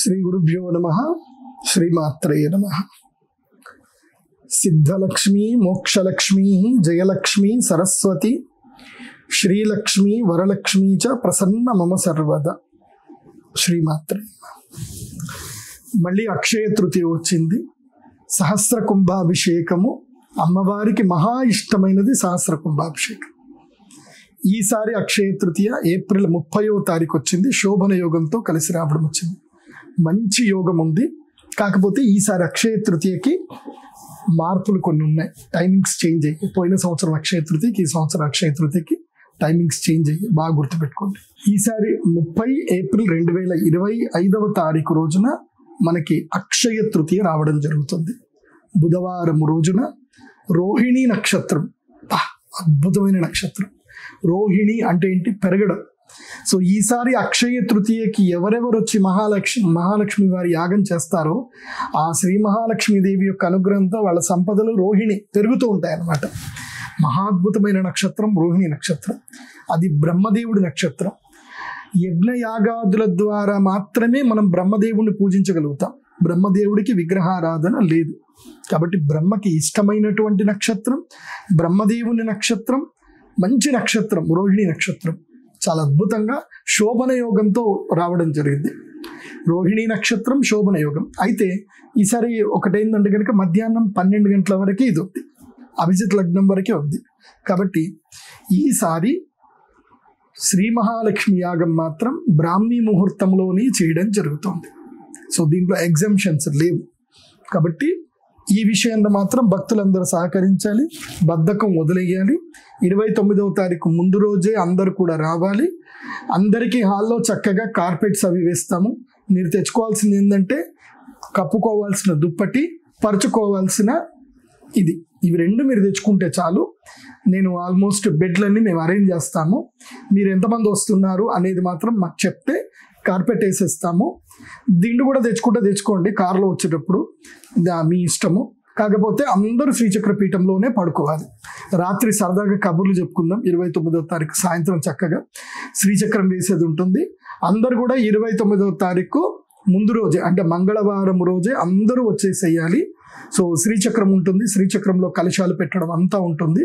శ్రీ గురుభ్యో నమః. శ్రీమాత్రే నమః. సిద్ధలక్ష్మీ మోక్షలక్ష్మీ జయలక్ష్మీ సరస్వతి శ్రీలక్ష్మీ వరలక్ష్మీ చ ప్రసన్న మమ సర్వదా. శ్రీమాత్రే. మళ్ళీ అక్షయ తృతీయ వచ్చింది. సహస్ర కుంభాభిషేకము అమ్మవారికి మహా ఇష్టమైనది. సహస్ర కుంభాభిషేకం ఈసారి అక్షయ తృతీయ ఏప్రిల్ 30వ తారీఖు వచ్చింది. శోభన యోగంతో కలిసి రావడం వచ్చింది. మంచి యోగం ఉంది. కాకపోతే ఈసారి అక్షయ తృతీయకి మార్పులు కొన్ని ఉన్నాయి. టైమింగ్స్ చేంజ్ అయ్యి పోయిన సంవత్సరం అక్షయ తృతీయకి ఈ సంవత్సరం అక్షయ తృతీయకి టైమింగ్స్ చేంజ్ అయ్యి బాగా గుర్తుపెట్టుకోండి. ఈసారి 30 ఏప్రిల్ 2025వ తారీఖు రోజున మనకి అక్షయ తృతీయ రావడం జరుగుతుంది. బుధవారం రోజున రోహిణీ నక్షత్రం. అద్భుతమైన నక్షత్రం. రోహిణి అంటే ఏంటి? పెరగడం. సో ఈసారి అక్షయ తృతీయకి ఎవరెవరు వచ్చి మహాలక్ష్మి వారి యాగం చేస్తారో ఆ శ్రీ మహాలక్ష్మీదేవి యొక్క అనుగ్రహంతో వాళ్ళ సంపదలు రోహిణి పెరుగుతూ ఉంటాయి అన్నమాట. మహాద్భుతమైన నక్షత్రం రోహిణి నక్షత్రం. అది బ్రహ్మదేవుడి నక్షత్రం. యజ్ఞయాగాదుల ద్వారా మాత్రమే మనం బ్రహ్మదేవుడిని పూజించగలుగుతాం. బ్రహ్మదేవుడికి విగ్రహారాధన లేదు. కాబట్టి బ్రహ్మకి ఇష్టమైనటువంటి నక్షత్రం బ్రహ్మదేవుని నక్షత్రం. మంచి నక్షత్రం రోహిణి నక్షత్రం. చాలా అద్భుతంగా శోభన యోగంతో రావడం జరిగింది. రోహిణి నక్షత్రం శోభన యోగం. అయితే ఈసారి ఒకటేందంటే కనుక మధ్యాహ్నం 12 గంటల వరకే ఇది ఉంది. అభిజిత్ లగ్నం వరకే ఉంది. కాబట్టి ఈసారి శ్రీ మహాలక్ష్మి యాగం మాత్రం బ్రాహ్మీ ముహూర్తంలోనే చేయడం జరుగుతుంది. సో దీంట్లో ఎగ్జంప్షన్స్ లేవు. కాబట్టి ఈ విషయంలో మాత్రం భక్తులందరూ సహకరించాలి. బద్ధకం వదిలేయాలి. 29వ తారీఖు ముందు రోజే అందరు కూడా రావాలి. అందరికీ హాల్లో చక్కగా కార్పెట్స్ అవి వేస్తాము. మీరు తెచ్చుకోవాల్సింది ఏంటంటే కప్పుకోవాల్సిన దుప్పటి, పరుచుకోవాల్సిన ఇది. ఇవి రెండు మీరు తెచ్చుకుంటే చాలు. నేను ఆల్మోస్ట్ బెడ్లన్నీ మేము అరేంజ్ చేస్తాము. మీరు ఎంతమంది వస్తున్నారు అనేది మాత్రం మాకు చెప్తే కార్పెట్ వేసేస్తాము. దిండు కూడా తెచ్చుకోండి కార్లో వచ్చేటప్పుడు, మీ ఇష్టము. కాకపోతే అందరూ శ్రీచక్ర పీఠంలోనే పడుకోవాలి. రాత్రి సరదాగా కబుర్లు చెప్పుకుందాం. 29వ తారీఖు సాయంత్రం చక్కగా శ్రీచక్రం వేసేది ఉంటుంది. అందరు కూడా 29వ తారీఖు ముందు రోజే అంటే మంగళవారం రోజే అందరూ వచ్చేసేయాలి. సో శ్రీచక్రం ఉంటుంది. శ్రీచక్రంలో కలశాలు పెట్టడం అంతా ఉంటుంది.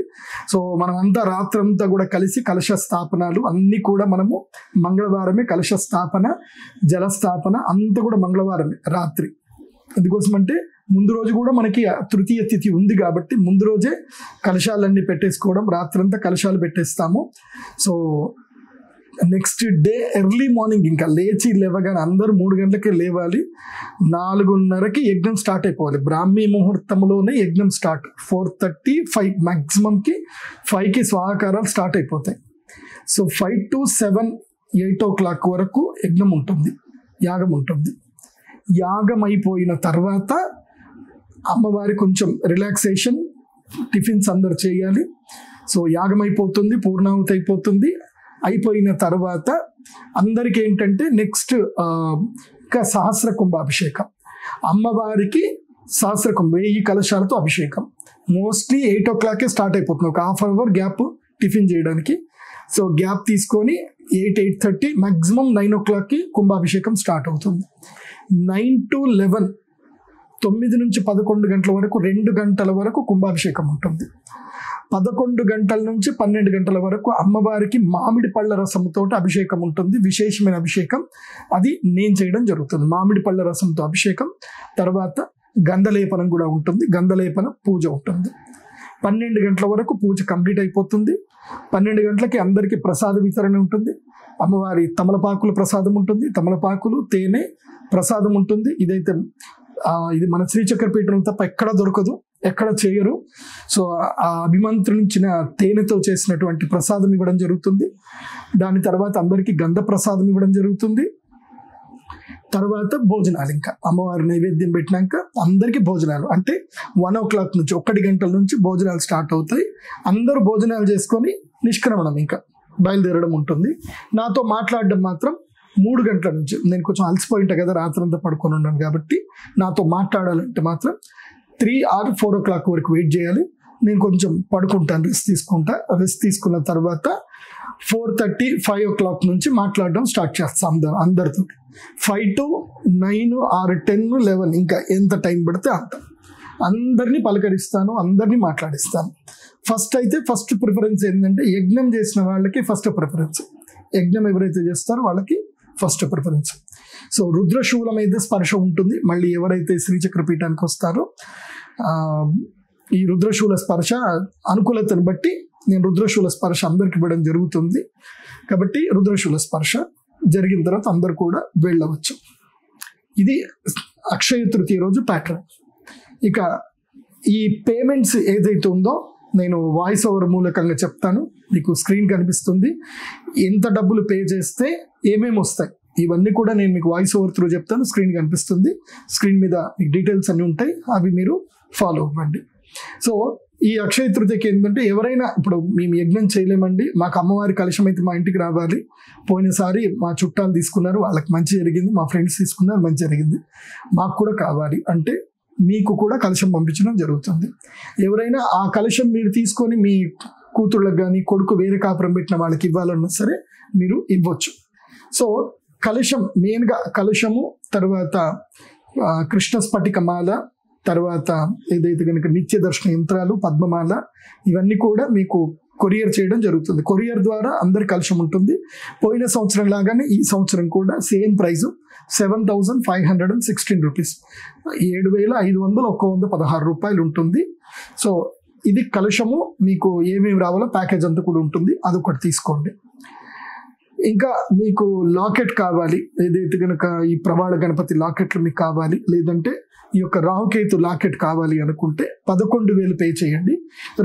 సో మనం అంతా రాత్రంతా కూడా కలిసి కలశ స్థాపనాలు అన్నీ కూడా మనము మంగళవారమే కలశ స్థాపన, జలస్థాపన అంతా కూడా మంగళవారమే రాత్రి. ఎందుకోసమంటే ముందు రోజు కూడా మనకి తృతీయ తిథి ఉంది కాబట్టి ముందు రోజే కలశాలన్నీ పెట్టేసుకోవడం, రాత్రంతా కలశాలు పెట్టేస్తాము. So next day early morning ఇంకా లేవగానే అందరూ 3 గంటలకే లేవాలి. 4:30కి యజ్ఞం స్టార్ట్ అయిపోవాలి. బ్రాహ్మీ ముహూర్తంలోనే యజ్ఞం స్టార్ట్. 4:30, 5 మ్యాక్సిమంకి 5కి స్వాహాకారాలు స్టార్ట్ అయిపోతాయి. సో 5 to 7, 8 o'clock వరకు యజ్ఞం ఉంటుంది, యాగం ఉంటుంది. యాగం అయిపోయిన తర్వాత అమ్మవారి కొంచెం రిలాక్సేషన్, టిఫిన్స్ అందరు చేయాలి. సో యాగం అయిపోతుంది, పూర్ణాహుతి అయిపోతుంది. అయిపోయిన తర్వాత అందరికి ఏంటంటే నెక్స్ట్ సహస్ర కుంభాభిషేకం. అమ్మవారికి సహస్ర కుంభ 1000 కలశాలతో అభిషేకం. మోస్ట్లీ 8 o'clockకే స్టార్ట్ అయిపోతుంది. ఒక హాఫ్ అవర్ గ్యాప్ టిఫిన్ చేయడానికి. సో గ్యాప్ తీసుకొని 8, 8:30 మ్యాక్సిమం 9 o'clockకి కుంభాభిషేకం స్టార్ట్ అవుతుంది. 9 to 11, 9 నుంచి 11 గంటల వరకు 2 గంటల వరకు కుంభాభిషేకం ఉంటుంది. 11 గంటల నుంచి 12 గంటల వరకు అమ్మవారికి మామిడి పళ్ళ రసంతో అభిషేకం ఉంటుంది. విశేషమైన అభిషేకం అది నేను చేయడం జరుగుతుంది. మామిడి పళ్ళ రసంతో అభిషేకం. తర్వాత గంధలేపనం కూడా ఉంటుంది. గంధలేపన పూజ ఉంటుంది. 12 గంటల వరకు పూజ కంప్లీట్ అయిపోతుంది. 12 గంటలకి అందరికీ ప్రసాద వితరణ ఉంటుంది. అమ్మవారి తమలపాకుల ప్రసాదం ఉంటుంది. తమలపాకులు, తేనె ప్రసాదం ఉంటుంది. ఇది మన శ్రీచక్ర పీఠం తప్ప ఎక్కడ దొరకదు, ఎక్కడ చేయరు. సో ఆ అభిమంత్రించిన తేనెతో చేసినటువంటి ప్రసాదం ఇవ్వడం జరుగుతుంది. దాని తర్వాత అందరికీ గంధ ప్రసాదం ఇవ్వడం జరుగుతుంది. తర్వాత భోజనాలు, ఇంకా అమ్మవారి నైవేద్యం పెట్టినాక అందరికీ భోజనాలు. అంటే 1 o'clock నుంచి 1 గంటల నుంచి భోజనాలు స్టార్ట్ అవుతాయి. అందరూ భోజనాలు చేసుకొని నిష్క్రమణం ఇంకా బయలుదేరడం ఉంటుంది. నాతో మాట్లాడడం మాత్రం 3 గంటల నుంచి. నేను కొంచెం అలసిపోయి ఉంటాను కదా, రాత్రంతా పడుకొని ఉన్నాను కాబట్టి నాతో మాట్లాడాలంటే మాత్రం 3 or 4 o'clock వరకు వెయిట్ చేయాలి. నేను కొంచెం పడుకుంటాను, రెస్ట్ తీసుకున్న తర్వాత 4:30, 5 o'clock నుంచి మాట్లాడడం స్టార్ట్ చేస్తాం అందరితో. 5 to 9 or 10, 11 ఇంకా ఎంత టైం పడితే అంత అందరినీ పలకరిస్తాను, అందరినీ మాట్లాడిస్తాను. ఫస్ట్ ప్రిఫరెన్స్ ఏంటంటే యజ్ఞం చేసిన వాళ్ళకి ఫస్ట్ ప్రిఫరెన్స్. యజ్ఞం ఎవరైతే చేస్తారో వాళ్ళకి ఫస్ట్ ప్రిఫరెన్స్. సో రుద్రశూలం అయితే స్పర్శ ఉంటుంది. మళ్ళీ ఎవరైతే శ్రీచక్ర పీఠానికి వస్తారో ఈ రుద్రశూల స్పర్శ అనుకూలతను బట్టి నేను రుద్రశూల స్పర్శ అందరికి ఇవ్వడం జరుగుతుంది. కాబట్టి రుద్రశూల స్పర్శ జరిగిన తర్వాత అందరు కూడా వెళ్ళవచ్చు. ఇది అక్షయ తృతీయ రోజు ప్యాటర్న్. ఇక ఈ పేమెంట్స్ ఏదైతే ఉందో నేను వాయిస్ ఓవర్ మూలకంగా చెప్తాను. మీకు స్క్రీన్ కనిపిస్తుంది. ఎంత డబ్బులు పే చేస్తే ఏమేమి వస్తాయి ఇవన్నీ కూడా నేను మీకు వాయిస్ ఓవర్ త్రూ చెప్తాను. స్క్రీన్ కనిపిస్తుంది. స్క్రీన్ మీద మీకు డీటెయిల్స్ అన్నీ ఉంటాయి, అవి మీరు ఫాలో అవ్వండి. సో ఈ అక్షయ తృతీయకి ఏంటంటే ఎవరైనా ఇప్పుడు మేము యజ్ఞం చేయలేమండి, మాకు అమ్మవారి కలశం అయితే మా ఇంటికి రావాలి, పోయినసారి మా చుట్టాలు తీసుకున్నారు వాళ్ళకి మంచి జరిగింది, మా ఫ్రెండ్స్ తీసుకున్నారు మంచి జరిగింది, మాకు కూడా కావాలి అంటే మీకు కూడా కలశం పంపించడం జరుగుతుంది. ఎవరైనా ఆ కలశం మీరు తీసుకొని మీ కూతుళ్ళకి కానీ కొడుకు వేరే కాపురం పెట్టిన వాళ్ళకి ఇవ్వాలన్నా సరే మీరు ఇవ్వచ్చు. సో కలశం మెయిన్గా కలశము, తర్వాత కృష్ణ స్ఫటిక మాల, తర్వాత ఏదైతే కనుక నిత్య దర్శన యంత్రాలు, పద్మమాల, ఇవన్నీ కూడా మీకు కొరియర్ చేయడం జరుగుతుంది. కొరియర్ ద్వారా అందరి కలశం ఉంటుంది. పోయిన సంవత్సరం లాగానే ఈ సంవత్సరం కూడా సేమ్ ప్రైస్ 7,516 రూపీస్, 7,516 రూపాయలు ఉంటుంది. సో ఇది కలశము. మీకు ఏమేమి రావాలో ప్యాకేజ్ అంతా కూడా ఉంటుంది, అదొకటి తీసుకోండి. ఇంకా మీకు లాకెట్ కావాలి, ఏదైతే కనుక ఈ ప్రవాళ గణపతి లాకెట్లు మీకు కావాలి, లేదంటే ఈ యొక్క రాహుకేతు లాకెట్ కావాలి అనుకుంటే 11,000 పే చేయండి.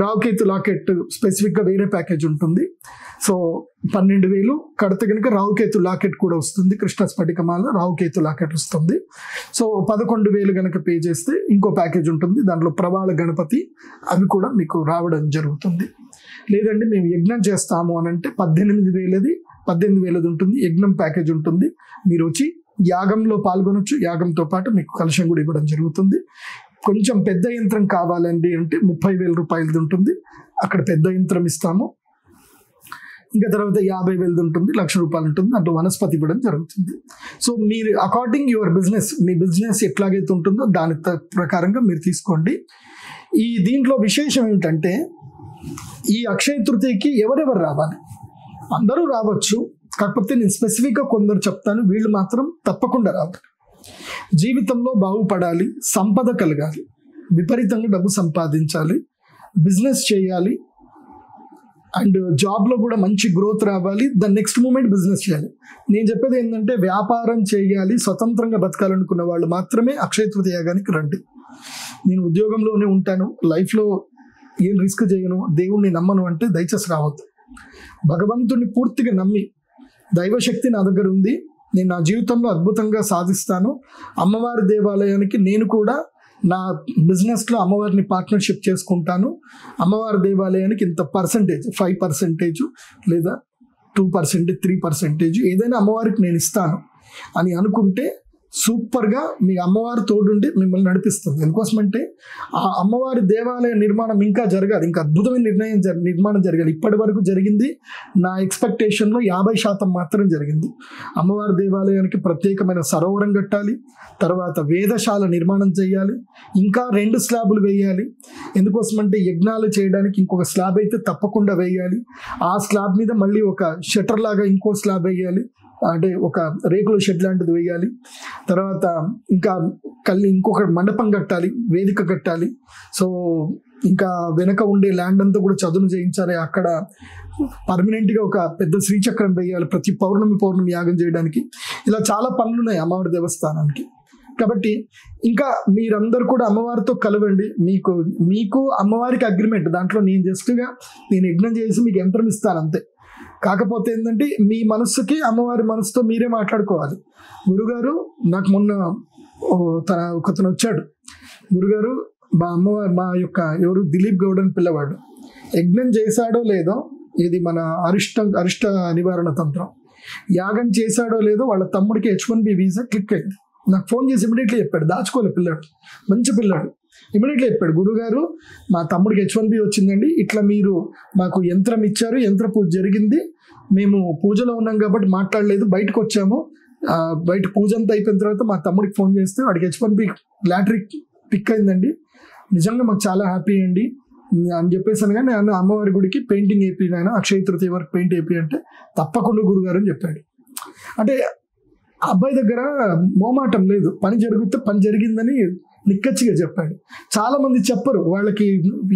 రాహుకేతు లాకెట్ స్పెసిఫిక్గా వేరే ప్యాకేజ్ ఉంటుంది. సో 12,000 కడితే కనుక రాహుకేతు లాకెట్ కూడా వస్తుంది. కృష్ణ స్ఫటికమాల రాహుకేతు లాకెట్ వస్తుంది. సో 11,000 కనుక పే చేస్తే ఇంకో ప్యాకేజ్ ఉంటుంది, దాంట్లో ప్రవాళ గణపతి అవి కూడా మీకు రావడం జరుగుతుంది. లేదండి మేము యజ్ఞం చేస్తాము అని అంటే 18,000 ఉంటుంది, యజ్ఞం ప్యాకేజ్ ఉంటుంది. మీరు వచ్చి యాగంలో పాల్గొనొచ్చు, యాగంతో పాటు మీకు కలశం కూడా ఇవ్వడం జరుగుతుంది. కొంచెం పెద్ద యంత్రం కావాలండి అంటే 30,000 రూపాయలది ఉంటుంది, అక్కడ పెద్ద యంత్రం ఇస్తాము. ఇంకా తర్వాత 50,000 ఉంటుంది, 1,00,000 రూపాయలు ఉంటుంది, అటు వనస్పతి ఇవ్వడం జరుగుతుంది. సో మీరు according your business, me business ఎట్లాగైతే ఉంటుందో దాని ప్రకారంగా మీరు తీసుకోండి. ఈ దీంట్లో విశేషం ఏమిటంటే ఈ అక్షయ తృతీయకి ఎవరెవరు రావాలి? అందరూ రావచ్చు, కాకపోతే నేను స్పెసిఫిక్గా కొందరు చెప్తాను, వీళ్ళు మాత్రం తప్పకుండా రావాలి. జీవితంలో బాగుపడాలి, సంపద కలగాలి, విపరీతంగా డబ్బు సంపాదించాలి, బిజినెస్ చేయాలి, అండ్ జాబ్లో కూడా మంచి గ్రోత్ రావాలి, దాని నెక్స్ట్ మూమెంట్ బిజినెస్ చేయాలి. నేను చెప్పేది ఏంటంటే వ్యాపారం చేయాలి, స్వతంత్రంగా బతకాలనుకున్న వాళ్ళు మాత్రమే అక్షయ తృతీయ యాగానికి రండి. నేను ఉద్యోగంలోనే ఉంటాను, లైఫ్లో ఏం రిస్క్ చేయను, దేవుణ్ణి నమ్మను అంటే దయచేసి రావద్దు. భగవంతుడిని పూర్తిగా నమ్మి దైవశక్తి నా దగ్గర ఉంది, నేను నా జీవితంలో అద్భుతంగా సాధిస్తాను, అమ్మవారి దేవాలయానికి నేను కూడా నా బిజినెస్లో అమ్మవారిని పార్ట్నర్షిప్ చేసుకుంటాను, అమ్మవారి దేవాలయానికి ఇంత పర్సంటేజ్ 5% లేదా 2%, 3% ఏదైనా అమ్మవారికి నేను ఇస్తాను అని అనుకుంటే సూపర్గా మీ అమ్మవారి తోడుండి మిమ్మల్ని నడిపిస్తుంది. ఎందుకోసమంటే ఆ అమ్మవారి దేవాలయ నిర్మాణం ఇంకా జరగాలి, ఇంకా అద్భుతమైన నిర్మాణం జరగాలి. ఇప్పటి వరకు జరిగింది నా ఎక్స్పెక్టేషన్లో 50% మాత్రం జరిగింది. అమ్మవారి దేవాలయానికి ప్రత్యేకమైన సరోవరం కట్టాలి, తర్వాత వేదశాల నిర్మాణం చేయాలి, ఇంకా 2 స్లాబులు వేయాలి. ఎందుకోసమంటే యజ్ఞాలు చేయడానికి ఇంకొక స్లాబ్ అయితే తప్పకుండా వేయాలి. ఆ స్లాబ్ మీద మళ్ళీ ఒక షట్టర్ లాగా ఇంకో స్లాబ్ వేయాలి, అంటే ఒక రేకుల షెడ్ లాంటిది వేయాలి. తర్వాత ఇంకా ఇంకొక మండపం కట్టాలి, వేదిక కట్టాలి. సో ఇంకా వెనక ఉండే ల్యాండ్ అంతా కూడా చదును చేయించాలి, అక్కడ పర్మనెంట్గా ఒక పెద్ద శ్రీచక్రం వేయాలి ప్రతి పౌర్ణమి యాగం చేయడానికి. ఇలా చాలా పనులు ఉన్నాయి అమ్మవారి దేవస్థానానికి. కాబట్టి ఇంకా మీరందరూ కూడా అమ్మవారితో కలవండి. మీకు అమ్మవారికి అగ్రిమెంట్, దాంట్లో నేను యజ్ఞం చేసి మీకు యంత్రం ఇస్తాను అంతే. కాకపోతే ఏంటంటే మీ మనస్సుకి అమ్మవారి మనసుతో మీరే మాట్లాడుకోవాలి. గురుగారు నాకు మొన్న ఒకతను వచ్చాడు, గురుగారు మా అమ్మవారు మా యొక్క ఎవరు దిలీప్ గౌడ్ అని పిల్లవాడు యజ్ఞం చేశాడో లేదో, ఇది మన అరిష్ట నివారణ తంత్రం, యాగం చేశాడో లేదో వాళ్ళ తమ్ముడికి H1B వీసా క్లిక్ అయింది. నాకు ఫోన్ చేసి ఇమీడియట్లీ చెప్పాడు, దాచుకోలే పిల్లాడు, మంచి పిల్లాడు. ఇమీడియట్లీ చెప్పాడు, గురుగారు మా తమ్ముడికి H1B వచ్చిందండి, ఇట్లా మీరు మాకు యంత్రం ఇచ్చారు, యంత్ర పూజ జరిగింది, మేము పూజలో ఉన్నాం కాబట్టి మాట్లాడలేదు, బయటకు వచ్చాము. బయట పూజ అంతా అయిపోయిన తర్వాత మా తమ్ముడికి ఫోన్ చేస్తే వాడికి H1B లాటరీ పిక్ అయిందండి, నిజంగా మాకు చాలా హ్యాపీ అండి అని చెప్పేసాను. కానీ నేను అమ్మవారి గుడికి పెయింటింగ్ వేపి, ఆయన అక్షయ తృతీయ వరకు పెయింట్ వేపి అంటే తప్పకుండా గురుగారు అని చెప్పాడు. అంటే అబ్బాయి దగ్గర మోమాటం లేదు, పని జరిగితే పని జరిగిందని నిక్కచ్చిగా చెప్పాడు. చాలా మంది చెప్పరు, వాళ్ళకి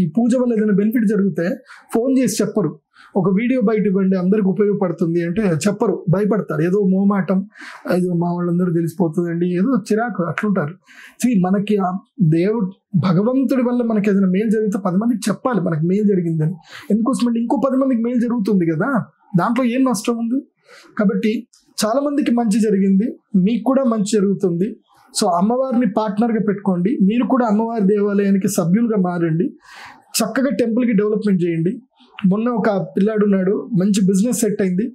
ఈ పూజ వల్ల ఏదైనా బెనిఫిట్ జరిగితే ఫోన్ చేసి చెప్పరు. ఒక వీడియో బయట ఇవ్వండి అందరికి ఉపయోగపడుతుంది అంటే చెప్పరు, భయపడతారు. ఏదో మోమాటం, ఏదో మా వాళ్ళందరూ తెలిసిపోతుందండి, ఏదో చిరాకు అట్లుంటారు. మనకి దేవుడు భగవంతుడి వల్ల మనకి ఏదైనా మేలు జరిగితే 10 మందికి చెప్పాలి మనకి మేలు జరిగిందని. ఎందుకోసమంటే ఇంకో 10 మందికి మేలు జరుగుతుంది కదా, దాంట్లో ఏం నష్టం ఉంది. కాబట్టి చాలా మందికి మంచి జరిగింది, మీకు కూడా మంచి జరుగుతుంది. సో అమ్మవారిని పార్ట్నర్గా పెట్టుకోండి, మీరు కూడా అమ్మవారి దేవాలయానికి సభ్యులుగా మారండి, చక్కగా టెంపుల్కి డెవలప్మెంట్ చేయండి. మొన్న ఒక పిల్లాడు ఉన్నాడు, మంచి బిజినెస్ సెట్ అయింది,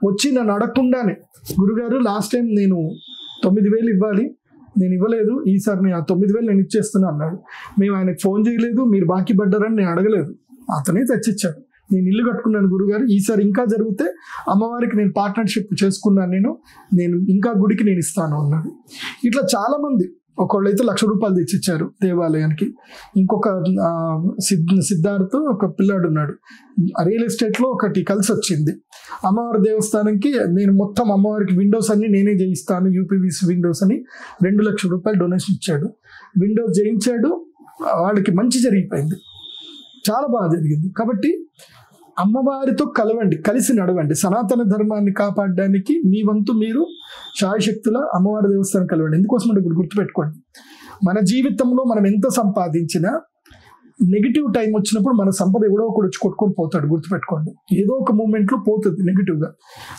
వచ్చి నన్ను అడగకుండానే గురుగారు లాస్ట్ టైం నేను 9,000 ఇవ్వాలి, నేను ఇవ్వలేదు, ఈసారి నేను 9,000 నేను ఇచ్చేస్తున్నా అన్నాడు. మేము ఆయనకు ఫోన్ చేయలేదు, మీరు బాకీ పడ్డారని నేను అడగలేదు, అతనే తెచ్చిచ్చాడు. నేను ఇల్లు కట్టుకున్నాను గురుగారు, ఈసారి ఇంకా జరిగితే అమ్మవారికి నేను పార్ట్నర్షిప్ చేసుకున్నాను, నేను ఇంకా గుడికి నేను ఇస్తాను అన్నాడు. ఇట్లా చాలా మంది, ఒకళ్ళు అయితే ₹1,00,000 తెచ్చిచ్చారు దేవాలయానికి. ఇంకొక సిద్ధార్థ్ ఒక పిల్లాడు ఉన్నాడు, రియల్ ఎస్టేట్లో ఒకటి కలిసి వచ్చింది. అమ్మవారి దేవస్థానంకి నేను మొత్తం అమ్మవారికి విండోస్ అన్ని నేనే చేయిస్తాను, UPVC విండోస్ అని ₹2,00,000 డొనేషన్ ఇచ్చాడు. విండోస్ చేయించాడు, వాళ్ళకి మంచి జరిగిపోయింది, చాలా బాగా జరిగింది. కాబట్టి అమ్మవారితో కలవండి, కలిసి నడవండి. సనాతన ధర్మాన్ని కాపాడడానికి మీ వంతు మీరు శాయశక్తుల అమ్మవారి దేవస్థానం కలవండి. ఎందుకోసం అంటే ఇప్పుడు గుర్తుపెట్టుకోండి, మన జీవితంలో మనం ఎంత సంపాదించినా నెగిటివ్ టైం వచ్చినప్పుడు మన సంపద ఎవడో ఒకడు వచ్చి కొట్టుకొని పోతాడు. గుర్తుపెట్టుకోండి, ఏదో ఒక మూమెంట్లో పోతుంది నెగిటివ్గా.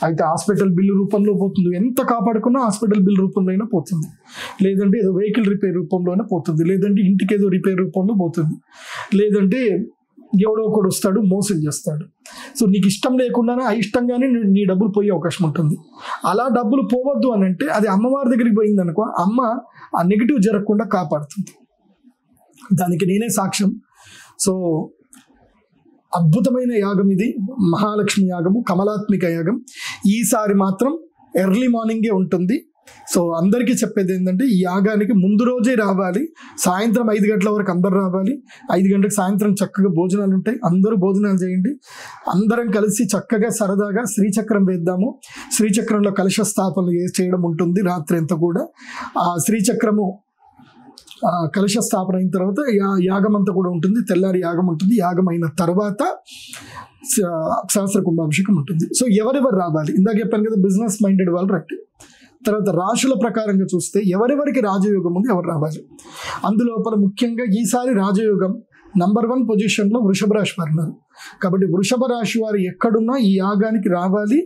అయితే హాస్పిటల్ బిల్లు రూపంలో పోతుంది, ఎంత కాపాడుకున్నా హాస్పిటల్ బిల్ రూపంలో అయినా పోతుంది, లేదంటే ఏదో వెహికల్ రిపేర్ రూపంలో అయినా పోతుంది, లేదంటే ఇంటికి ఏదో రిపేర్ రూపంలో పోతుంది, లేదంటే ఎవడో ఒకడు వస్తాడు మోసం చేస్తాడు. సో నీకు ఇష్టం లేకుండానే అయిష్టంగానే నీ డబ్బులు పోయే అవకాశం ఉంటుంది. అలా డబ్బులు పోవద్దు అని అంటే అది అమ్మవారి దగ్గరికి పోయింది అనుకో, అమ్మ ఆ నెగిటివ్ జరగకుండా కాపాడుతుంది. దానికి నేనే సాక్ష్యం. సో అద్భుతమైన యాగం ఇది, మహాలక్ష్మి యాగము, కమలాత్మిక యాగం. ఈసారి మాత్రం ఎర్లీ మార్నింగే ఉంటుంది. సో అందరికీ చెప్పేది ఏంటంటే ఈ యాగానికి ముందు రోజే రావాలి, సాయంత్రం 5 గంటల వరకు అందరు రావాలి. 5 గంటలకు సాయంత్రం చక్కగా భోజనాలు ఉంటాయి, అందరూ భోజనాలు చేయండి. అందరం కలిసి చక్కగా సరదాగా శ్రీచక్రం వేద్దాము. శ్రీచక్రంలో కలశ స్థాపన చేయడం ఉంటుంది రాత్రి అంతా కూడా. ఆ శ్రీచక్రము కలశ స్థాపన అయిన తర్వాత యాగం అంతా కూడా ఉంటుంది, తెల్లారి యాగం ఉంటుంది. యాగం అయిన తర్వాత సహస్ర కుంభాభిషేకం ఉంటుంది. సో ఎవరెవరు రావాలి, ఇందాక చెప్పాను కదా, బిజినెస్ మైండెడ్ వాళ్ళు రండి. తర్వాత రాశుల ప్రకారంగా చూస్తే ఎవరెవరికి రాజయోగం ఉంది, ఎవరు రావాలి. అందులోపల ముఖ్యంగా ఈసారి రాజయోగం నంబర్ 1 పొజిషన్లో వృషభ రాశి వారు ఉన్నారు. కాబట్టి వృషభ రాశి వారు ఎక్కడున్నా ఈ యాగానికి రావాలి.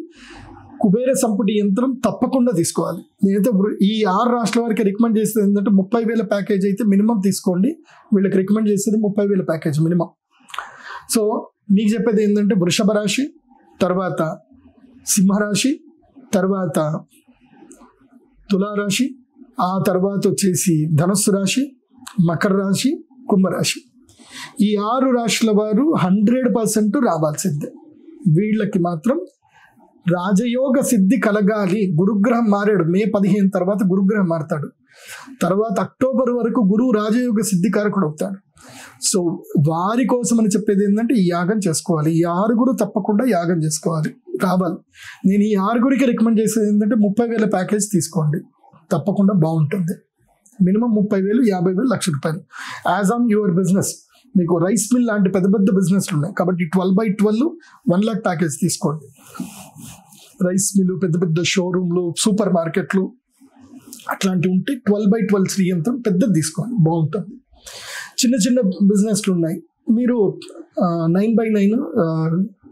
కుబేర సంపుటి యంత్రం తప్పకుండా తీసుకోవాలి. నేనైతే ఈ 6 రాష్ట్రాల వారికి రికమెండ్ చేసేది ఏంటంటే 30,000 ప్యాకేజ్ అయితే మినిమం తీసుకోండి. వీళ్ళకి రికమెండ్ చేసేది 30,000 ప్యాకేజ్ మినిమం. సో మీకు చెప్పేది ఏంటంటే వృషభ రాశి, తర్వాత సింహరాశి, తర్వాత తులారాశి, ఆ తర్వాత వచ్చేసి ధనుస్సు రాశి, మకర రాశి, కుంభరాశి. ఈ 6 రాశుల వారు 100% రావాల్సిందే. వీళ్ళకి మాత్రం రాజయోగ సిద్ధి కలగాలి. గురుగ్రహం మారాడు, మే 15 తర్వాత గురుగ్రహం మారుతాడు. తర్వాత అక్టోబర్ వరకు గురువు రాజయోగ సిద్ధి కారకుడు అవుతాడు. సో వారి కోసం అని చెప్పేది ఏంటంటే ఈ యాగం చేసుకోవాలి. ఈ 6 తప్పకుండా యాగం చేసుకోవాలి, రావాలి. నేను ఈ 6 రికమెండ్ చేసేది ఏంటంటే 30,000 ప్యాకేజ్ తీసుకోండి, తప్పకుండా బాగుంటుంది. Minimum 30,000, 50,000, ₹1,00,000 as on your business. మీకు రైస్ మిల్ లాంటి పెద్ద పెద్ద బిజినెస్లు ఉన్నాయి కాబట్టి 12/12 1 lakh ప్యాకేజ్ తీసుకోండి. రైస్ మిల్లు, పెద్ద పెద్ద షోరూమ్లు, సూపర్ మార్కెట్లు అట్లాంటివి ఉంటే 12/12 శ్రీ యంత్రం పెద్దది తీసుకోండి, బాగుంటుంది. చిన్న చిన్న బిజినెస్లు ఉన్నాయి, మీరు 9/9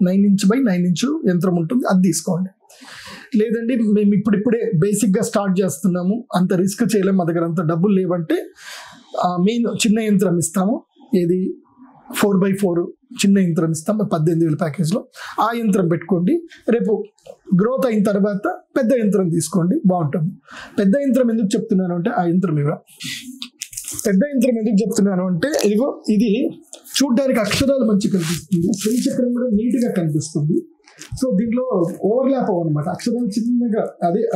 9 ఇంచ్ బై 9 ఇంచ్ యంత్రం ఉంటుంది, అది తీసుకోండి. లేదండి మేము ఇప్పుడిప్పుడే బేసిక్గా స్టార్ట్ చేస్తున్నాము, అంత రిస్క్ చేయలేము, మా దగ్గర అంత డబ్బులు లేవంటే మెయిన్ చిన్న యంత్రం ఇస్తాము. ఏది 4/4 చిన్న యంత్రం ఇస్తాము 18,000 ప్యాకేజ్లో. ఆ యంత్రం పెట్టుకోండి. రేపు గ్రోత్ అయిన తర్వాత పెద్ద యంత్రం తీసుకోండి, బాగుంటుంది. పెద్ద యంత్రం ఎందుకు చెప్తున్నాను అంటే ఆ యంత్రం పెద్ద యంత్రం ఎందుకు చెప్తున్నాను అంటే ఇదిగో ఇది చూడ్డానికి అక్షరాలు మంచి కనిపిస్తుంది, శ్రీచక్రం కూడా నీట్గా కనిపిస్తుంది. సో దీంట్లో ఓవర్లాప్ అవ్వనమాట, అక్షరాలు చిన్నగా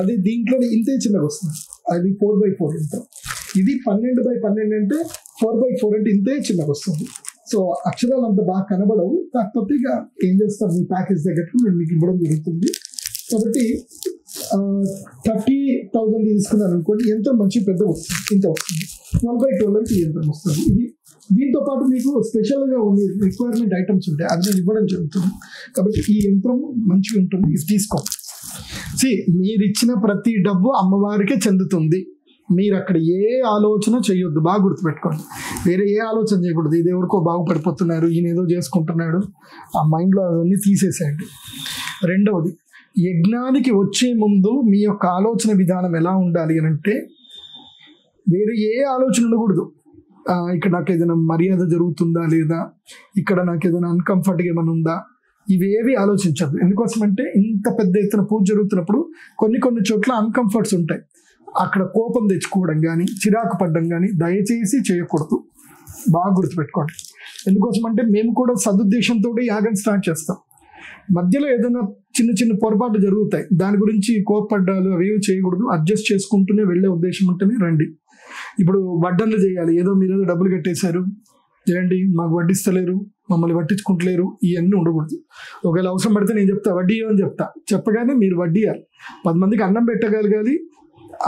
అదే దీంట్లోనే ఇంతే చిన్నగా వస్తుంది. అది 4x4 యంత్రం. ఇది 12x12 అంటే 4x4 అంటే ఇంతే చిన్నగా వస్తుంది. సో అక్షరాలు అంత బాగా కనబడవు, కాకపోతే ఇక ఏం చేస్తాం, మీ ప్యాకేజ్ తగ్గట్టు మేము మీకు ఇవ్వడం జరుగుతుంది. కాబట్టి 30,000 తీసుకున్నాను అనుకోండి, యంత్రం మంచి పెద్ద వస్తుంది, ఇంత వస్తుంది. 12x12 యంత్రం వస్తుంది. ఇది దీంతో పాటు మీకు స్పెషల్గా ఉంది రిక్వైర్మెంట్ ఐటమ్స్ ఉంటాయి, అది నేను ఇవ్వడం జరుగుతుంది. కాబట్టి ఈ యంత్రం మంచిగా ఉంటుంది, ఇది తీసుకోండి. మీరు ఇచ్చిన ప్రతి డబ్బు అమ్మవారికే చెందుతుంది. మీరు అక్కడ ఏ ఆలోచన చేయొద్దు, బాగా గుర్తుపెట్టుకోండి. వేరే ఏ ఆలోచన చేయకూడదు, ఇది ఎవరికో బాగుపడిపోతున్నారు, ఈయన ఏదో చేసుకుంటున్నాడు, ఆ మైండ్లో అవన్నీ తీసేసేయండి. రెండవది, యజ్ఞానికి వచ్చే ముందు మీ యొక్క ఆలోచన విధానం ఎలా ఉండాలి అని అంటే, వేరే ఏ ఆలోచన ఉండకూడదు. ఇక్కడ నాకు ఏదైనా మర్యాద జరుగుతుందా లేదా, ఇక్కడ నాకు ఏదైనా అన్కంఫర్ట్గా ఏమైనా ఉందా, ఇవేవి ఆలోచించద్దు. ఎందుకోసమంటే ఇంత పెద్ద ఎత్తున పూజ జరుగుతున్నప్పుడు కొన్ని చోట్ల అన్కంఫర్ట్స్ ఉంటాయి. అక్కడ కోపం తెచ్చుకోవడం కానీ, చిరాకు పడడం కానీ దయచేసి చేయకూడదు, బాగా గుర్తుపెట్టుకోండి. ఎందుకోసమంటే మేము కూడా సదుద్దేశంతో యాగం స్టార్ట్ చేస్తాం. మధ్యలో ఏదైనా చిన్న పొరపాటు జరుగుతాయి, దాని గురించి కోపపడ్డాలు అవి చేయకూడదు. అడ్జస్ట్ చేసుకుంటూనే వెళ్ళే ఉద్దేశం ఉంటేనే రండి. ఇప్పుడు వడ్డన్లు చేయాలి, మీరు ఏదో డబ్బులు కట్టేశారు చేయండి, మాకు వడ్డిస్తలేరు, మమ్మల్ని పట్టించుకుంటలేరు, ఇవన్నీ ఉండకూడదు. ఒకవేళ అవసరం పడితే నేను చెప్తా వడ్డీ అని చెప్పగానే మీరు వడ్డీయాలి. 10 మందికి అన్నం పెట్టగలగాలి.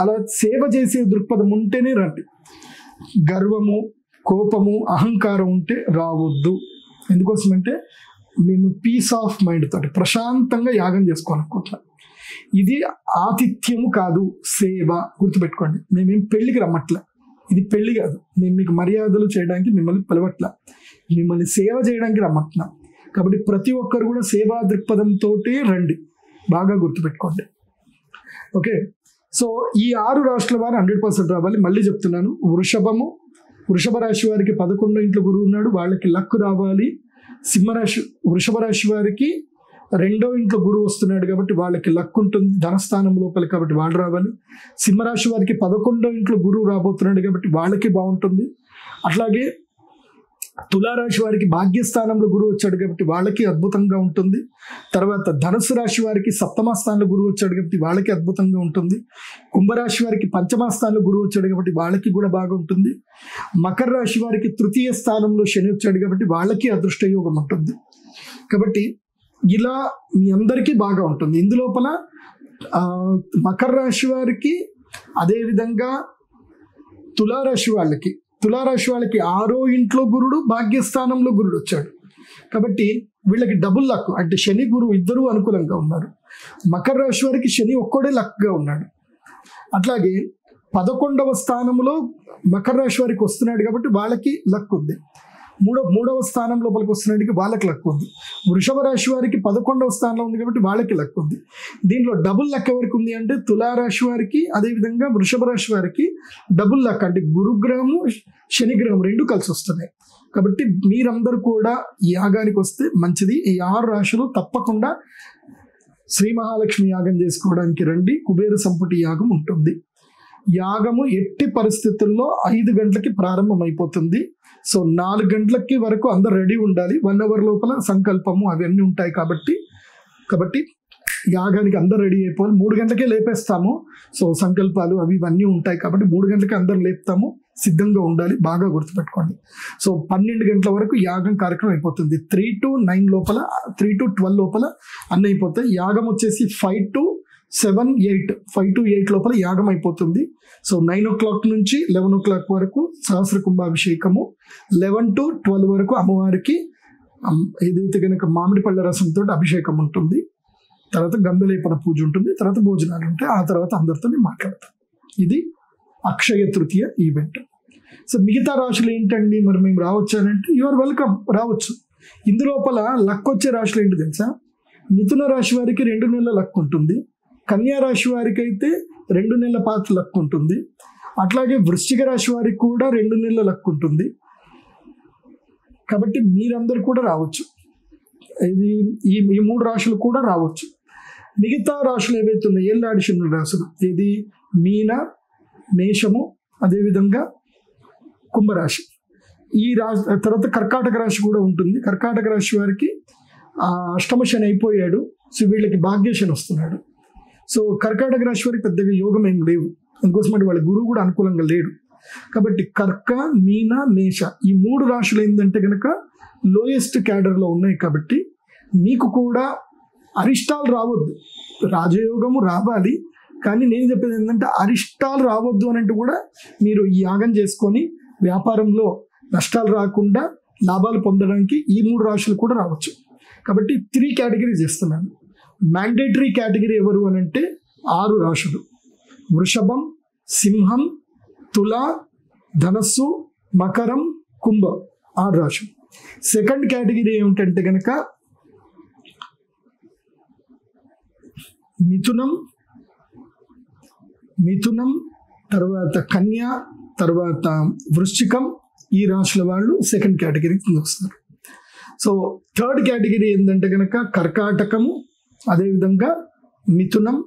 అలా సేవ చేసే దృక్పథం ఉంటేనే రండి. గర్వము, కోపము, అహంకారం ఉంటే రావద్దు. ఎందుకోసమంటే మేము పీస్ ఆఫ్ మైండ్ తోటి ప్రశాంతంగా యాగం చేసుకోవాలనుకుంటున్నాం. ఇది ఆతిథ్యము కాదు, సేవ. గుర్తుపెట్టుకోండి, మేమేం పెళ్లికి రమ్మట్లే, ఇది పెళ్లి కాదు. మేము మీకు మర్యాదలు చేయడానికి మిమ్మల్ని పిలవట్లా, మిమ్మల్ని సేవ చేయడానికి రమ్మంటున్నాం. కాబట్టి ప్రతి ఒక్కరు కూడా సేవా దృక్పథంతో రండి, బాగా గుర్తుపెట్టుకోండి. ఓకే, సో ఈ 6 రాశుల వారు 100% రావాలి. మళ్ళీ చెప్తున్నాను, వృషభ రాశి వారికి 11వ ఇంట్లో గురువు ఉన్నాడు, వాళ్ళకి లక్ రావాలి. వృషభ రాశి వారికి 2వ ఇంట్లో గురువు వస్తున్నాడు కాబట్టి వాళ్ళకి లక్ ఉంటుంది, ధనస్థానం లోపల, కాబట్టి వాళ్ళు రావాలి. సింహరాశి వారికి 11వ ఇంట్లో గురువు రాబోతున్నాడు కాబట్టి వాళ్ళకి బాగుంటుంది. అట్లాగే తులారాశి వారికి భాగ్యస్థానంలో గురువు వచ్చాడు కాబట్టి వాళ్ళకి అద్భుతంగా ఉంటుంది. తర్వాత ధనుసు రాశి వారికి 7వ స్థానంలో గురువు వచ్చాడు కాబట్టి వాళ్ళకి అద్భుతంగా ఉంటుంది. కుంభరాశి వారికి 5వ స్థానంలో గురువు వచ్చాడు కాబట్టి వాళ్ళకి కూడా బాగా ఉంటుంది. మకర రాశి వారికి 3వ స్థానంలో శని వచ్చాడు కాబట్టి వాళ్ళకి అదృష్ట యోగం ఉంటుంది. కాబట్టి ఇలా మీ అందరికీ బాగా ఉంటుంది. ఇందులోపల మకర రాశి వారికి, అదేవిధంగా తులారాశి వాళ్ళకి 6వ ఇంట్లో గురుడు, భాగ్యస్థానంలో గురుడు వచ్చాడు కాబట్టి వీళ్ళకి డబుల్ లక్. అంటే శని గురువు ఇద్దరూ అనుకూలంగా ఉన్నారు. మకర రాశి వారికి శని ఒక్కడే లక్గా ఉన్నాడు. అట్లాగే 11వ స్థానంలో మకర రాశి వారికి వస్తున్నాడు కాబట్టి వాళ్ళకి లక్ ఉంది. మూడవ స్థానం లోపలికి వస్తున్నాడికి వాళ్ళకి లక్ ఉంది. వృషభ రాశి వారికి 11వ స్థానంలో ఉంది కాబట్టి వాళ్ళకి లక్ ఉంది. దీంట్లో డబుల్ లక్ ఎవరికి ఉంది అంటే తులారాశి వారికి, అదేవిధంగా వృషభ రాశి వారికి డబుల్ లక్. అంటే గురుగ్రహము, శనిగ్రహం 2 కలిసి వస్తున్నాయి. కాబట్టి మీరందరూ కూడా యాగానికి వస్తే మంచిది. ఈ 6 రాశులు తప్పకుండా శ్రీ మహాలక్ష్మి యాగం చేసుకోవడానికి రండి. కుబేర సంపుటి యాగం ఉంటుంది. యాగము ఎట్టి పరిస్థితుల్లో 5 గంటలకి ప్రారంభం అయిపోతుంది. సో 4 గంటలకి వరకు అందరు రెడీ ఉండాలి. 1 అవర్ లోపల సంకల్పము అవన్నీ ఉంటాయి కాబట్టి యాగానికి అందరు రెడీ అయిపోవాలి. 3 గంటలకే లేపేస్తాము. సో సంకల్పాలు అవి ఇవన్నీ ఉంటాయి కాబట్టి 3 గంటలకి అందరు లేపుతాము, సిద్ధంగా ఉండాలి, బాగా గుర్తుపెట్టుకోండి. సో 12 గంటల వరకు యాగం కార్యక్రమం అయిపోతుంది. 3 to 9 లోపల, 3 to 12 లోపల అన్నీ అయిపోతాయి. యాగం వచ్చేసి 5 to 8 లోపల యాగం అయిపోతుంది. సో 9 o'clock నుంచి 11 o'clock వరకు సహస్ర కుంభాభిషేకము, 11 to 12 వరకు అమ్మవారికి ఏదైతే కనుక మామిడి పళ్ళ రసంతో అభిషేకం ఉంటుంది. తర్వాత గంధలేపన పూజ ఉంటుంది. తర్వాత భోజనాలు ఉంటాయి. ఆ తర్వాత అందరితో మాట్లాడతాం. ఇది అక్షయ తృతీయ ఈవెంట్. సో మిగతా రాశులు ఏంటండి, మరి మేము రావచ్చానంటే యువర్ వెల్కమ్, రావచ్చు. ఇందులోపల లక్ వచ్చే రాశులు ఏంటి తెలుసా? మిథున రాశి వారికి 2 నెలల లక్ ఉంటుంది. కన్యా రాశి వారికి అయితే 2 నెలల పాటు లక్ ఉంటుంది. అట్లాగే వృశ్చిక రాశి వారికి కూడా 2 నెలల లక్ ఉంటుంది. కాబట్టి మీరందరూ కూడా రావచ్చు. ఇది ఈ 3 రాశులు కూడా రావచ్చు. మిగతా రాశులు ఏవైతే ఉన్నాయో ఏళ్ళ శని రాశులు, ఇది మీన, మేషము, అదేవిధంగా కుంభరాశి. ఈ రాశి తర్వాత కర్కాటక రాశి కూడా ఉంటుంది. కర్కాటక రాశి వారికి అష్టమ శని అయిపోయాడు. సో వీళ్ళకి భాగ్యశని వస్తున్నాడు. సో కర్కాటక రాశి వారికి పెద్దగా యోగం ఏం లేవు, అందుకోసం అంటే వాళ్ళ గురువు కూడా అనుకూలంగా లేడు. కాబట్టి కర్క, మీన, మేష ఈ 3 రాశులు ఏంటంటే కనుక లోయెస్ట్ క్యాడర్లో ఉన్నాయి. కాబట్టి మీకు కూడా అరిష్టాలు రావద్దు, రాజయోగము రావాలి. కానీ నేను చెప్పేది ఏంటంటే అరిష్టాలు రావద్దు అని అంటే కూడా మీరు ఈ యాగం చేసుకొని వ్యాపారంలో నష్టాలు రాకుండా లాభాలు పొందడానికి ఈ 3 రాశులు కూడా రావచ్చు. కాబట్టి 3 కేటగిరీస్ చేస్తున్నాను. మ్యాండేటరీ కేటగిరీ ఎవరు అని అంటే 6 రాశులు: వృషభం, సింహం, తుల, ధనస్సు, మకరం, కుంభం 6 రాశులు. సెకండ్ కేటగిరీ ఏమిటంటే కనుక మిథునం, తర్వాత కన్య, తర్వాత వృశ్చికం, ఈ రాశుల వాళ్ళు సెకండ్ కేటగిరీ కింద వస్తారు. సో థర్డ్ కేటగిరీ ఏంటంటే కనుక కర్కాటకము, అదేవిధంగా మిథునం,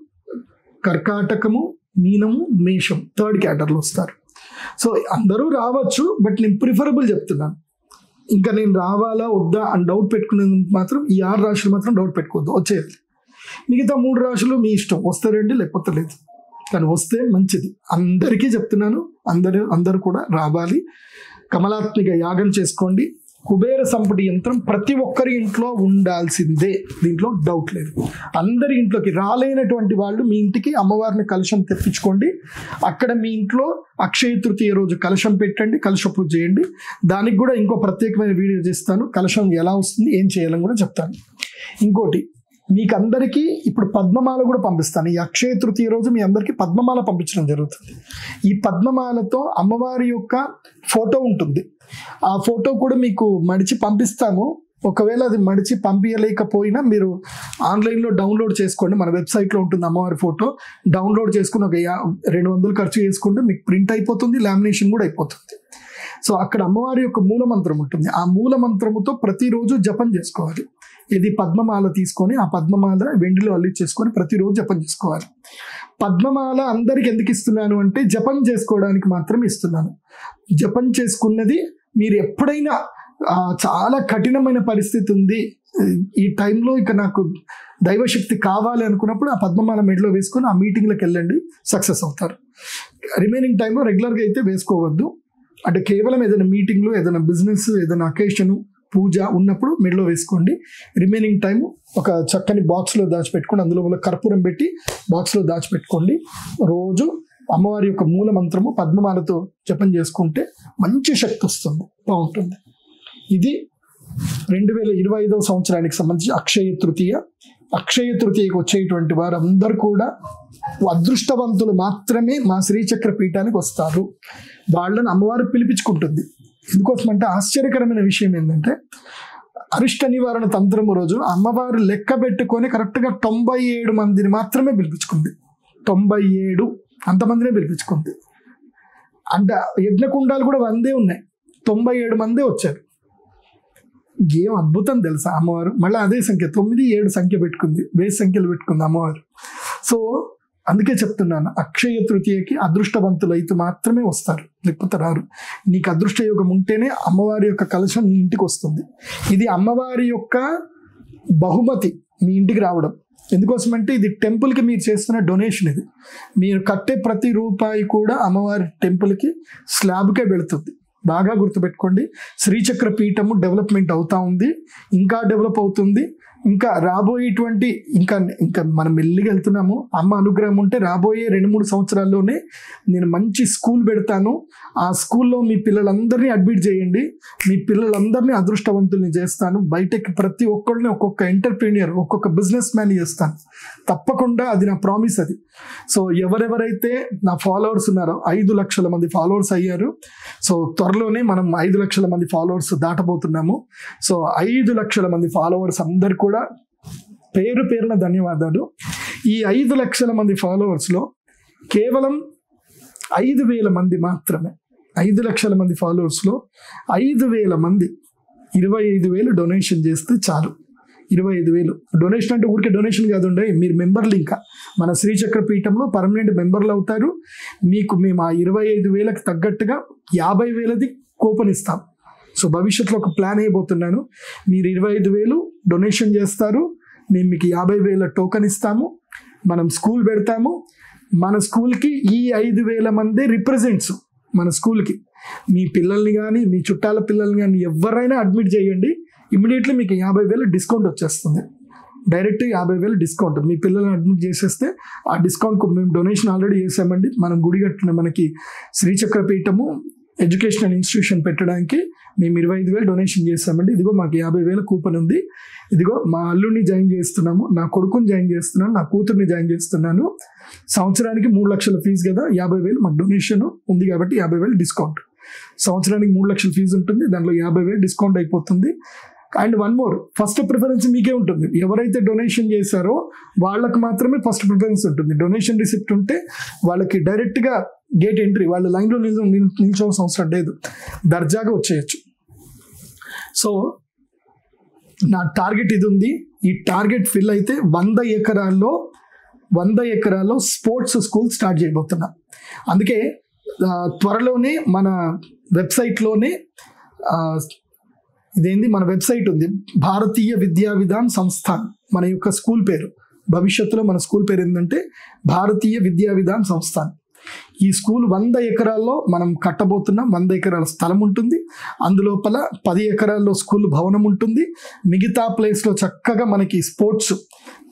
కర్కాటకము, మీనము, మేషం థర్డ్ కేటగిరీలో వస్తారు. సో అందరూ రావచ్చు, బట్ నేను ప్రిఫరబుల్ చెప్తున్నాను. ఇంకా నేను రావాలా వద్దా అని డౌట్ పెట్టుకునేందుకు మాత్రం ఈ 6 రాశులు మాత్రం డౌట్ పెట్టుకోవద్దు, వచ్చేయాలి. మిగతా 3 రాశులు మీ ఇష్టం, వస్తారండి లేకపోతే లేదు. కానీ వస్తే మంచిది, అందరికీ చెప్తున్నాను. అందరూ కూడా రావాలి. కమలాత్మిక యాగం చేసుకోండి. కుబేర సంపుటి యంత్రం ప్రతి ఒక్కరి ఇంట్లో ఉండాల్సిందే, దీంట్లో డౌట్ లేదు. అందరి ఇంట్లోకి రాలేనటువంటి వాళ్ళు మీ ఇంటికి అమ్మవారిని కలశం తెప్పించుకోండి. అక్కడ మీ ఇంట్లో అక్షయ తృతీయ రోజు కలశం పెట్టండి, కలశ పూజ చేయండి. దానికి కూడా ఇంకో ప్రత్యేకమైన వీడియో చేస్తాను. కలశం ఎలా వస్తుంది, ఏం చేయాలని కూడా చెప్తాను. ఇంకోటి, మీకు అందరికీ ఇప్పుడు పద్మమాల కూడా పంపిస్తాను. ఈ అక్షయ తృతీయ రోజు మీ అందరికీ పద్మమాల పంపించడం జరుగుతుంది. ఈ పద్మమాలతో అమ్మవారి యొక్క ఫోటో ఉంటుంది. ఆ ఫోటో కూడా మీకు మడిచి పంపిస్తాము. ఒకవేళ అది మడిచి పంపించలేకపోయినా మీరు ఆన్లైన్లో డౌన్లోడ్ చేసుకోండి. మన వెబ్సైట్లో ఉంటుంది అమ్మవారి ఫోటో. డౌన్లోడ్ చేసుకుని ఒక 200 ఖర్చు చేసుకుంటే మీకు ప్రింట్ అయిపోతుంది, లామినేషన్ కూడా అయిపోతుంది. సో అక్కడ అమ్మవారి యొక్క మూల మంత్రం ఉంటుంది. ఆ మూల మంత్రముతో ప్రతిరోజు జపం చేసుకోవాలి. ఇది పద్మమాల తీసుకొని ఆ పద్మమాల వెండిలో అల్లించేసుకొని ప్రతిరోజు జపం చేసుకోవాలి. పద్మమాల అందరికి ఎందుకు ఇస్తున్నాను అంటే జపం చేసుకోవడానికి మాత్రం ఇస్తున్నాను. జపం చేసుకున్నది మీరు ఎప్పుడైనా చాలా కఠినమైన పరిస్థితి ఉంది, ఈ టైంలో ఇక నాకు దైవశక్తి కావాలి అనుకున్నప్పుడు ఆ పద్మమాల మెడలో వేసుకొని ఆ మీటింగ్లకు వెళ్ళండి, సక్సెస్ అవుతారు. రిమైనింగ్ టైంలో రెగ్యులర్గా అయితే వేసుకోవద్దు. అంటే కేవలం ఏదైనా మీటింగ్లో, ఏదైనా బిజినెస్, ఏదైనా అకేషన్, పూజ ఉన్నప్పుడు మెడలో వేసుకోండి. రిమైనింగ్ టైం ఒక చక్కని బాక్స్లో దాచిపెట్టుకోండి. అందులో కర్పూరం పెట్టి బాక్స్లో దాచిపెట్టుకోండి. రోజు అమ్మవారి యొక్క మూల మంత్రము పద్మమాలతో జపం చేసుకుంటే మంచి శక్తి వస్తుంది, బాగుంటుంది. ఇది 2025వ సంవత్సరానికి సంబంధించి అక్షయ తృతీయ. అక్షయ తృతీయకు వచ్చేటువంటి వారందరూ కూడా అదృష్టవంతులు మాత్రమే మా శ్రీచక్ర పీఠానికి వస్తారు. వాళ్ళని అమ్మవారు పిలిపించుకుంటుంది. ఎందుకోసం అంటే ఆశ్చర్యకరమైన విషయం ఏంటంటే అరిష్ట నివారణ తంత్రము రోజు అమ్మవారు లెక్క పెట్టుకొని కరెక్ట్గా 97 మందిని మాత్రమే పిలిపించుకుంది. 97 అంతమందినే పిలిపించుకుంది. అంటే యజ్ఞకుండాలు కూడా 100 ఉన్నాయి, 97 మందే వచ్చారు. ఏం అద్భుతం తెలుసా అమ్మవారు. మళ్ళీ అదే సంఖ్య 9, 7 సంఖ్య పెట్టుకుంది, 1000 సంఖ్యలు పెట్టుకుంది అమ్మవారు. సో అందుకే చెప్తున్నాను, అక్షయ తృతీయకి అదృష్టవంతులు అయితే మాత్రమే వస్తారు, లేకపోతే రారు. నీకు అదృష్ట యోగం ఉంటేనే అమ్మవారి యొక్క కలశం నీ ఇంటికి వస్తుంది. ఇది అమ్మవారి యొక్క బహుమతి మీ ఇంటికి రావడం. ఎందుకోసమంటే ఇది టెంపుల్కి మీరు చేస్తున్న డొనేషన్. ఇది మీరు కట్టే ప్రతి రూపాయి కూడా అమ్మవారి టెంపుల్కి స్లాబ్కే వెళుతుంది. బాగా గుర్తుపెట్టుకోండి. శ్రీచక్ర పీఠము డెవలప్మెంట్ అవుతా ఉంది, ఇంకా డెవలప్ అవుతుంది. ఇంకా రాబోయేటువంటి ఇంకా మనం మెల్లిగా వెళ్తున్నాము. అమ్మ అనుగ్రహం ఉంటే రాబోయే 2-3 సంవత్సరాల్లోనే నేను మంచి స్కూల్ పెడతాను. ఆ స్కూల్లో మీ పిల్లలందరినీ అడ్మిట్ చేయండి. మీ పిల్లలందరినీ అదృష్టవంతుల్ని చేస్తాను. బయటకి ప్రతి ఒక్కరిని ఒక్కొక్క ఎంటర్ప్రీనియర్, ఒక్కొక్క బిజినెస్ మ్యాన్ చేస్తాను తప్పకుండా. అది నా ప్రామిస్. అది సో ఎవరెవరైతే నా ఫాలోవర్స్ ఉన్నారో 5 లక్షల మంది ఫాలోవర్స్ అయ్యారు. సో త్వరలోనే మనం 5 లక్షల మంది ఫాలోవర్స్ దాటబోతున్నాము. సో 5 లక్షల మంది ఫాలోవర్స్ అందరు కూడా పేరు పేరున ధన్యవాదాలు. ఈ 5 లక్షల మంది ఫాలోవర్స్లో కేవలం 5,000 మంది మాత్రమే, 5 లక్షల మంది ఫాలోవర్స్లో 5,000 మంది 25,000 డొనేషన్ చేస్తే చాలు. 25,000 డొనేషన్ అంటే ఊరికే డొనేషన్ కాదుండే, మీరు మెంబర్లు ఇంకా మన శ్రీచక్ర పీఠంలో పర్మనెంట్ మెంబర్లు అవుతారు. మీకు మేము ఆ 25,000కి తగ్గట్టుగా 50,000ది కూపన్ ఇస్తాం. సో భవిష్యత్తులో ఒక ప్లాన్ అయిపోతున్నాను. మీరు 25,000 డొనేషన్ చేస్తారు, మేము మీకు 50,000 టోకెన్ ఇస్తాము, మనం స్కూల్ పెడతాము. మన స్కూల్కి ఈ 5,000 మంది రిప్రజెంట్స్. మన స్కూల్కి మీ పిల్లల్ని కానీ మీ చుట్టాల పిల్లల్ని కానీ ఎవరైనా అడ్మిట్ చేయండి, ఇమీడియట్లీ మీకు 50,000 డిస్కౌంట్ వచ్చేస్తుంది. Direct 50,000 discount. మీ పిల్లల్ని అడ్మిట్ చేసేస్తే ఆ డిస్కౌంట్కు మేము డొనేషన్ ఆల్రెడీ చేసామండి. మనం గుడి కట్టిన మనకి శ్రీచక్రపీఠము ఎడ్యుకేషనల్ ఇన్స్టిట్యూషన్ పెట్టడానికి మేము 25,000 డొనేషన్ చేస్తామండి. ఇదిగో మాకు 50,000 కూపన్ ఉంది. ఇదిగో మా అల్లుడిని జాయిన్ చేస్తున్నాము, నా కొడుకుని జాయిన్ చేస్తున్నాను, నా కూతుర్ని జాయిన్ చేస్తున్నాను. సంవత్సరానికి 3 లక్షల ఫీజు కదా, 50,000 మాకు డొనేషన్ ఉంది కాబట్టి 50,000 డిస్కౌంట్. సంవత్సరానికి 3 లక్షల ఫీజు ఉంటుంది, దాంట్లో 50,000 డిస్కౌంట్ అయిపోతుంది. And one more, first preference మీకే ఉంటుంది. ఎవరైతే డొనేషన్ చేశారో వాళ్ళకి మాత్రమే ఫస్ట్ ప్రిఫరెన్స్ ఉంటుంది. డొనేషన్ రిసిప్ట్ ఉంటే వాళ్ళకి డైరెక్ట్గా గేట్ ఎంట్రీ, వాళ్ళ లైన్లో నిల్చోవాల్సిన అవసరం లేదు, దర్జాగా వచ్చేయచ్చు. సో నా టార్గెట్ ఇది ఉంది. ఈ టార్గెట్ ఫిల్ అయితే 100 ఎకరాల్లో స్పోర్ట్స్ స్కూల్ స్టార్ట్ చేయబోతున్నా. అందుకే త్వరలోనే మన వెబ్సైట్లోనే మన వెబ్సైట్ ఉంది, భారతీయ విద్యా విధాన్ సంస్థాన్ మన యొక్క స్కూల్ పేరు. భవిష్యత్తులో మన స్కూల్ పేరు ఏంటంటే భారతీయ విద్యా విధాన్ సంస్థాన్. ఈ స్కూల్ 100 ఎకరాల్లో మనం కట్టబోతున్నాం. 100 ఎకరాల స్థలం ఉంటుంది, అందులోపల 10 ఎకరాల్లో స్కూల్ భవనం ఉంటుంది. మిగతా ప్లేస్లో చక్కగా మనకి sports,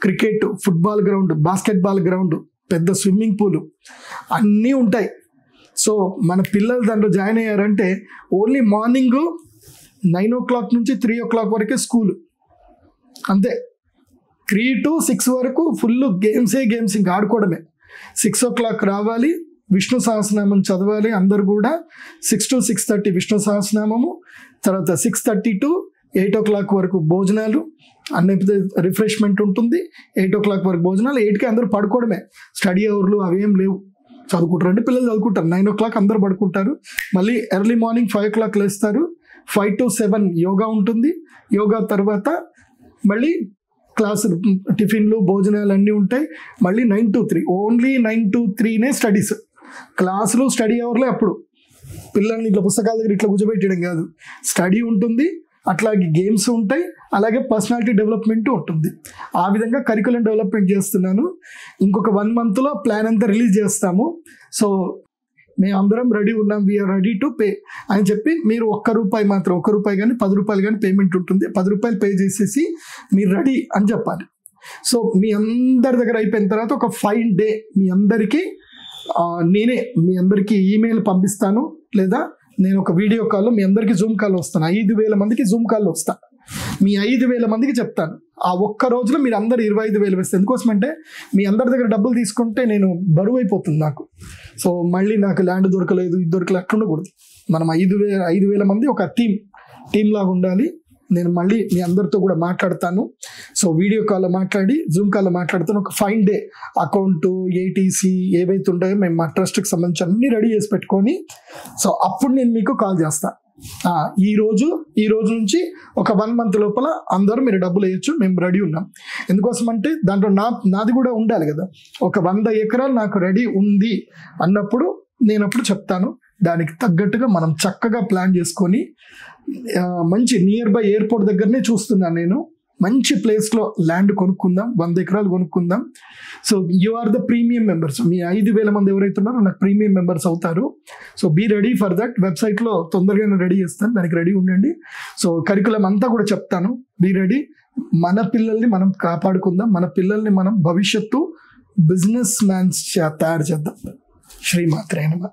cricket, football ground, basketball ground, పెద్ద స్విమ్మింగ్ పూల్ అన్నీ ఉంటాయి. సో మన పిల్లలు దాంట్లో జాయిన్ అయ్యారంటే ఓన్లీ మార్నింగ్ 9 o'clock నుంచి 3 o'clock వరకే స్కూల్, అంతే. 3 to 6 వరకు ఫుల్ గేమ్స్, ఇంకా ఆడుకోవడమే. 6 o'clock రావాలి, విష్ణు సహస్రనామం చదవాలి అందరు కూడా. 6 to 6:30 విష్ణు సహస్రనామము, తర్వాత 6:30 to 8 o'clock వరకు భోజనాలు, అన్ని రిఫ్రెష్మెంట్ ఉంటుంది. 8 o'clock వరకు భోజనాలు, 8కి అందరూ పడుకోవడమే. స్టడీ అవర్లు అవేం లేవు. చదువుకుంటారు అంటే పిల్లలు చదువుకుంటారు. 9 o'clock అందరూ పడుకుంటారు. మళ్ళీ ఎర్లీ మార్నింగ్ 5 o'clock లేస్తారు. 5 to 7 యోగా ఉంటుంది. యోగా తర్వాత మళ్ళీ క్లాసులు, టిఫిన్లు, భోజనాలు అన్నీ ఉంటాయి. మళ్ళీ 9 to 3, ఓన్లీ 9 to 3నే స్టడీస్. క్లాసులు, స్టడీ అవర్లే. అప్పుడు పిల్లల్ని ఇట్లా పుస్తకాల దగ్గర ఇట్లా కూర్చోబెట్టడం కాదు, స్టడీ ఉంటుంది, అట్లాగే గేమ్స్ ఉంటాయి, అలాగే పర్సనాలిటీ డెవలప్మెంట్ ఉంటుంది. ఆ విధంగా కరికులం డెవలప్మెంట్ చేస్తున్నాను. ఇంకొక 1 monthలో ప్లాన్ అంతా రిలీజ్ చేస్తాము. సో మేము అందరం రెడీ ఉన్నాం, వీఆర్ రెడీ టు పే అని చెప్పి మీరు ₹1 మాత్రం, ₹1 కానీ ₹10 కానీ పేమెంట్ ఉంటుంది. ₹10 పే చేసేసి మీరు రెడీ అని చెప్పాలి. సో మీ అందరి దగ్గర అయిపోయిన తర్వాత ఒక 5 day మీ అందరికీ నేనే మీ అందరికీ ఈమెయిల్ పంపిస్తాను, లేదా నేను ఒక వీడియో కాల్లో మీ అందరికీ జూమ్ కాల్ వస్తాను. 5,000 మందికి జూమ్ కాల్ వస్తాను. మీ 5,000 మందికి చెప్తాను. ఆ ఒక్క రోజులో మీరు అందరు 25,000 వేస్తే, ఎందుకోసమంటే మీ అందరి దగ్గర డబ్బులు తీసుకుంటే నేను బరువు అయిపోతుంది నాకు. సో మళ్ళీ నాకు ల్యాండ్ దొరకలేదు, ఇది దొరకలేదు, అట్లా ఉండకూడదు. మనం 5,000 మంది ఒక టీం లాగా ఉండాలి. నేను మళ్ళీ మీ అందరితో కూడా మాట్లాడతాను. సో వీడియో కాల్లో మాట్లాడి, జూమ్ కాల్లో మాట్లాడుతాను. ఒక 5 day అకౌంట్, ఏటీసీ ఏవైతే ఉంటాయో మేము మా ట్రస్ట్కి సంబంధించి అన్నీ రెడీ చేసి పెట్టుకొని, సో అప్పుడు నేను మీకు కాల్ చేస్తాను. ఈ రోజు నుంచి ఒక 1 month లోపల అందరూ మీరు డబ్బులు వేయచ్చు, మేము రెడీ ఉన్నాం. ఎందుకోసం అంటే దాంట్లో నాది కూడా ఉండాలి కదా. ఒక 100 ఎకరాలు నాకు రెడీ ఉంది అన్నప్పుడు నేను అప్పుడు చెప్తాను. దానికి తగ్గట్టుగా మనం చక్కగా ప్లాన్ చేసుకొని, మంచి నియర్ బై ఎయిర్పోర్ట్ దగ్గరనే చూస్తున్నాను నేను, మంచి ప్లేస్లో ల్యాండ్ కొనుక్కుందాం, 100 ఎకరాలు కొనుక్కుందాం. So you are the premium members. మీ 5,000 మంది ఎవరైతే ఉన్నారో నాకు ప్రీమియం మెంబర్స్ అవుతారు. So be ready for that. వెబ్సైట్లో తొందరగానే రెడీ చేస్తాను, దానికి రెడీ ఉండండి. సో కరికులం అంతా కూడా చెప్తాను, బీ రెడీ. మన పిల్లల్ని మనం కాపాడుకుందాం, మన పిల్లల్ని మనం భవిష్యత్తు బిజినెస్ మ్యాన్స్ తయారు చేద్దాం. శ్రీమాత్రే నమః.